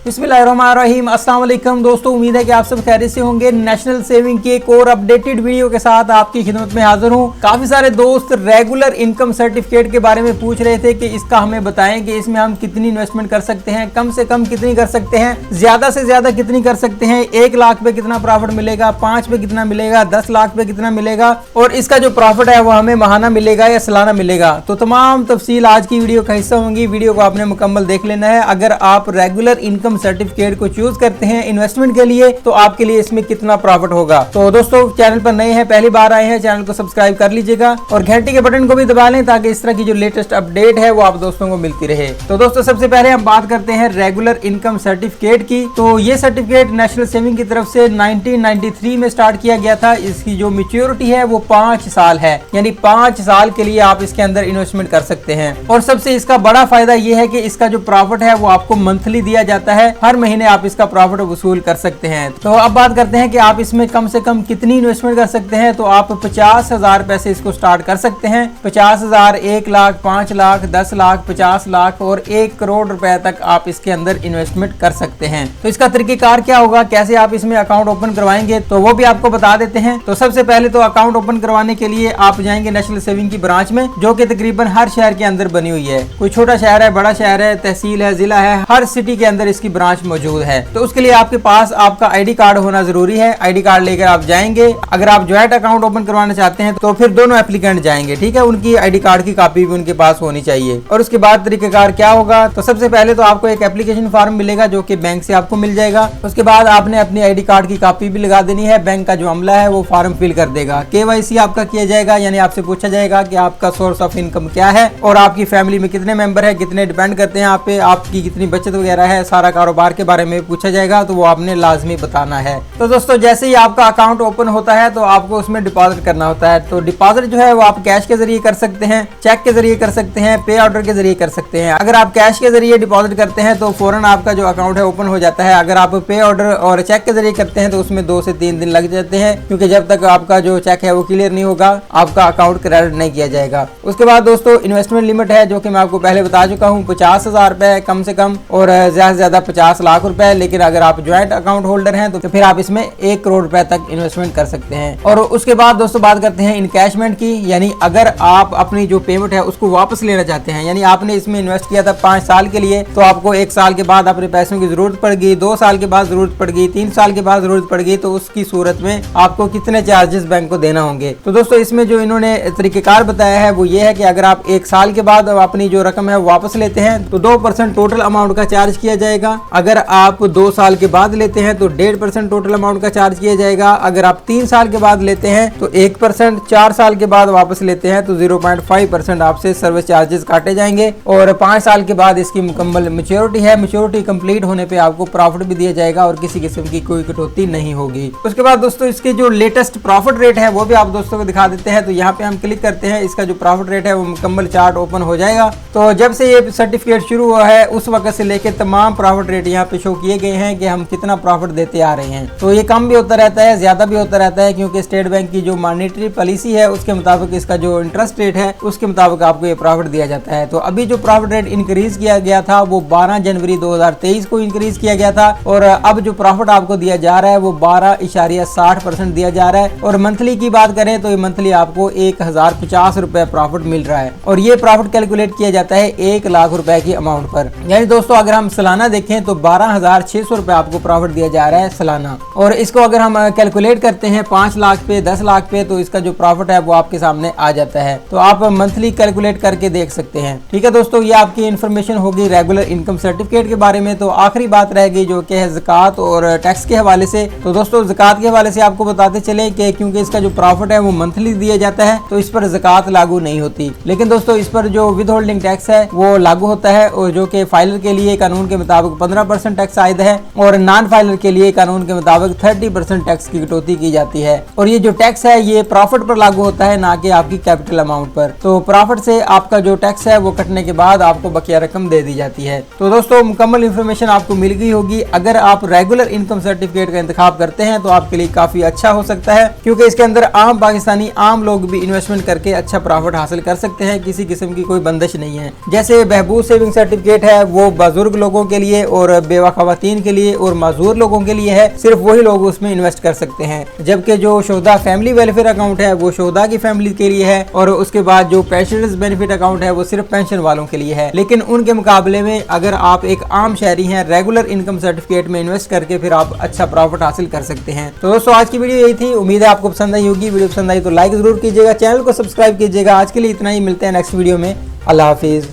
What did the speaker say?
बिस्मिल्लाहिर्रहमानिर्रहीम। अस्सलाम वालेकुम दोस्तों, उम्मीद है कि आप सब खैरियत से होंगे। नेशनल सेविंग की एक और अपडेटेड वीडियो के साथ आपकी खिदमत में हाजिर हूँ। काफी सारे दोस्त रेगुलर इनकम सर्टिफिकेट के बारे में पूछ रहे थे कि इसका हमें बताएं कि इसमें हम कितनी इन्वेस्टमेंट कर सकते हैं, कम से कम कितनी कर सकते हैं, ज्यादा से ज्यादा कितनी कर सकते हैं, 1 लाख पे कितना प्रॉफिट मिलेगा, 5 पे कितना मिलेगा, 10 लाख पे कितना मिलेगा और इसका जो प्रॉफिट है वो हमें माहाना मिलेगा या सालाना मिलेगा। तो तमाम तफसील आज की वीडियो का हिस्सा होंगी। वीडियो को आपने मुकम्मल देख लेना है। अगर आप रेगुलर इनकम सर्टिफिकेट को चूज करते हैं इन्वेस्टमेंट के लिए तो आपके लिए इसमें कितना प्रॉफिट होगा। तो दोस्तों, चैनल पर नए हैं, पहली बार आए हैं, चैनल को सब्सक्राइब कर लीजिएगा और घंटी के बटन को भी दबा लें ताकि इस तरह की जो लेटेस्ट अपडेट है वो आप दोस्तों को मिलती रहे। तो दोस्तों, सबसे पहले हम बात करते हैं रेगुलर इनकम सर्टिफिकेट की। तो ये सर्टिफिकेट नेशनल सेविंग की तरफ से 1993 में स्टार्ट किया गया था। इसकी जो मैच्योरिटी है वो 5 साल है, यानी 5 साल के लिए आप इसके अंदर इन्वेस्टमेंट कर सकते हैं। और सबसे इसका बड़ा फायदा ये है कि इसका जो प्रॉफिट है वो आपको मंथली दिया जाता है, हर महीने आप इसका प्रॉफिट वसूल कर सकते हैं। तो अब बात करते हैं कि आप इसमें कम से कम कितनी इन्वेस्टमेंट कर सकते हैं। तो आप 50,000 पैसे इसको स्टार्ट कर सकते हैं। 50,000, 1 लाख, 5 लाख, 10 लाख, 50 लाख और 1 करोड़ रुपए तक आप इसके अंदर इन्वेस्टमेंट कर सकते हैं। तो इसका तरीकेकार क्या होगा, कैसे आप इसमें अकाउंट ओपन करवाएंगे, तो वो भी आपको बता देते हैं। तो सबसे पहले तो अकाउंट ओपन करवाने के लिए आप जाएंगे नेशनल सेविंग की ब्रांच में, जो कि तकरीबन हर शहर के अंदर बनी हुई है। कोई छोटा शहर है, बड़ा शहर है, तहसील है, जिला है, हर सिटी के अंदर इसकी ब्रांच मौजूद है। तो उसके लिए आपके पास आपका आईडी कार्ड होना जरूरी है। आईडी कार्ड लेकर आप जाएंगे। अगर आप ज्वाइंट अकाउंट ओपन करवाना चाहते हैं तो फिर दोनों एप्लीकेंट जाएंगे, ठीक है। उनकी आईडी कार्ड की कॉपी भी उनके पास होनी चाहिए। और उसके बाद तरीकेकार क्या होगा, तो सबसे पहले तो आपको एक एप्लीकेशन फॉर्म मिलेगा जो कि बैंक से आपको मिल जाएगा। उसके बाद आपने अपनी आईडी कार्ड की कॉपी भी लगा देनी है। बैंक का जो अमला है वो फॉर्म फिल कर देगा। KYC आपका किया जाएगा, यानी आपसे पूछा जाएगा कि आपका सोर्स ऑफ इनकम क्या है और आपकी फैमिली में कितने मेंबर है, कितने डिपेंड करते हैं आप पे, आपकी कितनी बचत वगैरह है, सारा कारोबार के बारे में पूछा जाएगा। तो वो आपने लाजमी बताना है। तो दोस्तों, जैसे ही आपका अकाउंट ओपन होता है तो आपको उसमें डिपॉजिट करना होता है। तो डिपॉजिट जो है वो आप कैश के जरिए कर सकते हैं, चेक के जरिए कर सकते हैं, पे ऑर्डर के जरिए कर सकते हैं। अगर आप कैश के जरिए डिपॉजिट करते हैं तो फौरन आपका जो अकाउंट है ओपन हो जाता है। अगर आप पे ऑर्डर और चेक के जरिए करते हैं तो उसमें 2 से 3 दिन लग जाते हैं, क्योंकि जब तक आपका जो चेक है वो क्लियर नहीं होगा आपका अकाउंट क्रेडिट नहीं किया जाएगा। उसके बाद दोस्तों, इन्वेस्टमेंट लिमिट है जो कि मैं आपको पहले बता चुका हूँ, 50,000 रुपए कम से कम और ज्यादा से ज्यादा 50 लाख रुपए। लेकिन अगर आप ज्वाइंट अकाउंट होल्डर हैं तो फिर आप इसमें 1 करोड़ रुपए तक इन्वेस्टमेंट कर सकते हैं। और उसके बाद दोस्तों बात करते हैं इनकैशमेंट की, यानी अगर आप अपनी जो पेमेंट है उसको वापस लेना चाहते हैं, यानी आपने इसमें इन्वेस्ट किया था 5 साल के लिए, तो आपको 1 साल के बाद अपने पैसों की जरूरत पड़ गई, 2 साल के बाद जरूरत पड़ गई, 3 साल के बाद जरूरत पड़ गई, तो उसकी सूरत में आपको कितने चार्जेस बैंक को देना होंगे। तो दोस्तों, इसमें जो इन्होंने तरीकेकार बताया है वो ये है कि अगर आप 1 साल के बाद अपनी जो रकम है वापस लेते हैं तो 2% टोटल अमाउंट का चार्ज किया जाएगा। अगर आप 2 साल के बाद लेते हैं तो 1.5% टोटल अमाउंट का चार्ज किया जाएगा। अगर आप 3 साल के बाद लेते हैं तो 1%, 4 साल के बाद वापस लेते हैं तो 0.5% आपसे सर्विस चार्जेस काटे जाएंगे। और 5 साल के बाद इसकी मुकम्मल मैच्योरिटी है। मैच्योरिटी कंप्लीट होने पे आपको प्रॉफिट भी दिया जाएगा और किसी किस्म की कोई कटौती नहीं होगी। उसके बाद दोस्तों, इसके जो लेटेस्ट प्रॉफिट रेट है वो भी आप दोस्तों को दिखा देते हैं। तो यहाँ पे हम क्लिक करते हैं, इसका जो प्रॉफिट रेट है वो मुकम्मल चार्ट ओपन हो जाएगा। तो जब से ये सर्टिफिकेट शुरू हुआ है उस वक्त से लेकर तमाम प्रॉफिट रेट यहाँ पे शो किए गए हैं कि हम कितना प्रॉफिट देते आ रहे हैं। तो ये कम भी होता रहता है, ज्यादा भी होता रहता है, क्योंकि स्टेट बैंक की जो मॉनेटरी पॉलिसी है उसके मुताबिक इसका जो इंटरेस्ट रेट है उसके मुताबिक आपको ये प्रॉफिट दिया जाता है। तो अभी जो प्रॉफिट रेट इंक्रीज किया गया था वो 12 जनवरी 2023 को इंक्रीज किया गया था और अब जो प्रॉफिट आपको दिया जा रहा है वो 12.60% दिया जा रहा है। और मंथली की बात करें तो ये मंथली आपको 1050 रुपए प्रॉफिट मिल रहा है और ये प्रॉफिट कैलकुलेट किया जाता है 1 लाख रुपए की अमाउंट पर। यानी दोस्तों, अगर हम सालाना देखें तो 12,600 रुपए आपको प्रॉफिट दिया जा रहा है सालाना। और इसको अगर हम कैलकुलेट करते हैं 5 लाख पे, 10 लाख पे, तो इसका जो प्रॉफिट है वो आपके सामने आ जाता है। तो आप मंथली कैलकुलेट करके देख सकते हैं। ठीक है दोस्तों, ये आपकी इन्फॉर्मेशन होगी रेगुलर इनकम सर्टिफिकेट के बारे में। तो आखिरी बात रह गई जो कि है ज़कात और टैक्स के हवाले से। तो दोस्तों, ज़कात के हवाले से आपको बताते चले कि क्योंकि इसका जो प्रॉफिट है वो मंथली दिया जाता है तो इस पर ज़कात लागू नहीं होती। लेकिन दोस्तों, इस पर जो विद होल्डिंग टैक्स है वो लागू होता है और जो कि फाइलर के लिए कानून के मुताबिक 15% टैक्स आयद है और नॉन फाइलर के लिए कानून के मुताबिक 30% टैक्स की कटौती की जाती है। और ये जो टैक्स है ये प्रॉफिट पर लागू होता है, ना कि आपकी कैपिटल अमाउंट पर। तो प्रॉफिट से आपका जो टैक्स है वो कटने के बाद आपको बकिया रकम दे दी जाती है। तो दोस्तों, मुकम्मल इन्फॉर्मेशन आपको मिल गई होगी। अगर आप रेगुलर इनकम सर्टिफिकेट का इंतखाब करते हैं तो आपके लिए काफी अच्छा हो सकता है, क्योंकि इसके अंदर आम पाकिस्तानी आम लोग भी इन्वेस्टमेंट करके अच्छा प्रॉफिट हासिल कर सकते हैं। किसी किस्म की कोई बंदिश नहीं है। जैसे बहबूद सेविंग सर्टिफिकेट है वो बुजुर्ग लोगों के लिए और बेवा खवातीन के लिए और मजदूर लोगों के लिए है, सिर्फ वही लोग उसमें इन्वेस्ट कर सकते हैं। जबकि जो शोहदा फैमिली वेलफेयर अकाउंट है वो शोहदा की फैमिली के लिए है, और उसके बाद जो पेंशनर्स बेनिफिट अकाउंट है वो सिर्फ पेंशन वालों के लिए है। लेकिन उनके मुकाबले में अगर आप एक आम शहरी हैं, रेगुलर इनकम सर्टिफिकेट में इन्वेस्ट करके फिर आप अच्छा प्रॉफिट हासिल कर सकते हैं। तो दोस्तों आज की वीडियो यही थी, उम्मीद है आपको पसंद आई होगी। वीडियो पसंद आई तो लाइक जरूर कीजिएगा, चैनल को सब्सक्राइब कीजिएगा। आज के लिए इतना ही, मिलते हैं नेक्स्ट वीडियो में। अल्लाह हाफिज।